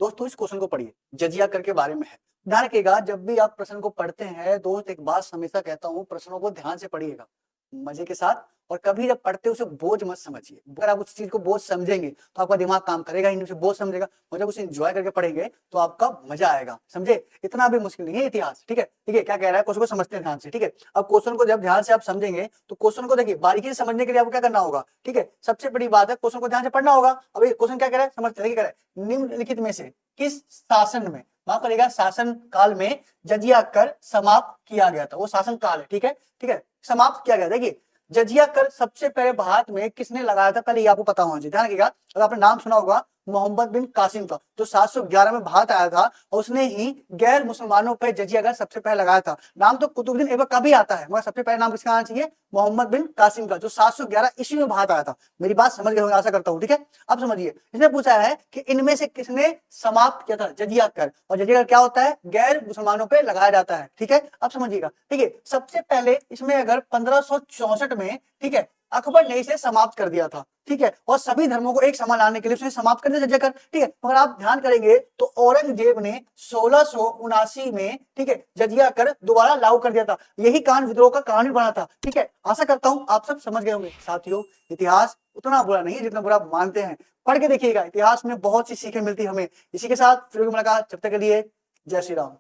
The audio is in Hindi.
दोस्तों इस क्वेश्चन को पढ़िए, जजिया कर के बारे में है। ध्यान रखिएगा, जब भी आप प्रश्न को पढ़ते हैं दोस्त, एक बात हमेशा कहता हूँ, प्रश्नों को ध्यान से पढ़िएगा मजे के साथ। और कभी जब पढ़ते हो उसे बोझ मत समझिए। अगर आप उस चीज को बोझ समझेंगे तो आपका दिमाग काम करेगा ही नहीं, उसे बोझ समझेगा। और जब उसे एंजॉय करके पढ़ेंगे तो आपका मजा आएगा। समझे? इतना भी मुश्किल नहीं है इतिहास। ठीक है, ठीक है, क्या कह रहा है, क्वेश्चन को समझते हैं ध्यान से। ठीक है, अब क्वेश्चन को जब ध्यान से आप समझेंगे तो क्वेश्चन को देखिए, बारीकी से समझने के लिए आपको क्या करना होगा। ठीक है, सबसे बड़ी बात है क्वेश्चन को ध्यान से पढ़ना होगा। अब ये क्वेश्चन क्या कह रहा है, समझते हैं, कह रहा है निम्नलिखित में से किस शासन में, माफ करिएगा, शासन काल में जजिया कर समाप्त किया गया था। वो शासन काल है। ठीक है, ठीक है, समाप्त किया गया। देखिए, जजिया कर सबसे पहले भारत में किसने लगाया था, पहले ये आपको पता होना चाहिए। ध्यान रखिएगा, अगर आपने नाम सुना होगा मोहम्मद बिन कासिम का, जो 711 में भारत आया था, और उसने ही गैर मुसलमानों पर जजिया कर सबसे पहले लगाया था। नाम तो कुतुबुद्दीन ऐबक का भी आता है, मगर सबसे पहले नाम किसका आना चाहिए, मोहम्मद बिन कासिम का, जो 711 ईस्वी में भारत आया था। मेरी बात समझ गए होंगे, आशा करता हूँ। ठीक है, अब समझिए, इसने पूछा है कि इनमें से किसने समाप्त किया था जजिया कर। और जजिया कर क्या होता है, गैर मुसलमानों पे लगाया जाता है। ठीक है, अब समझिएगा। ठीक है, सबसे पहले इसमें अगर 1564 में, ठीक है, अकबर ने इसे समाप्त कर दिया था। ठीक है, और सभी धर्मों को एक समान लाने के लिए उसने समाप्त कर दिया जजिया कर। ठीक है, मगर आप ध्यान करेंगे तो औरंगजेब ने 1679 में, ठीक है, जजिया कर दोबारा लागू कर दिया था। यही कान विद्रोह का कारण भी बना था। ठीक है, आशा करता हूं आप सब समझ गए होंगे। साथियों, इतिहास उतना बुरा नहीं है जितना बुरा आप मानते हैं। पढ़ के देखिएगा, इतिहास में बहुत सी सीखें मिलती हमें। इसी के साथ फिर मुलाकात, जब तक के लिए जय श्री राम।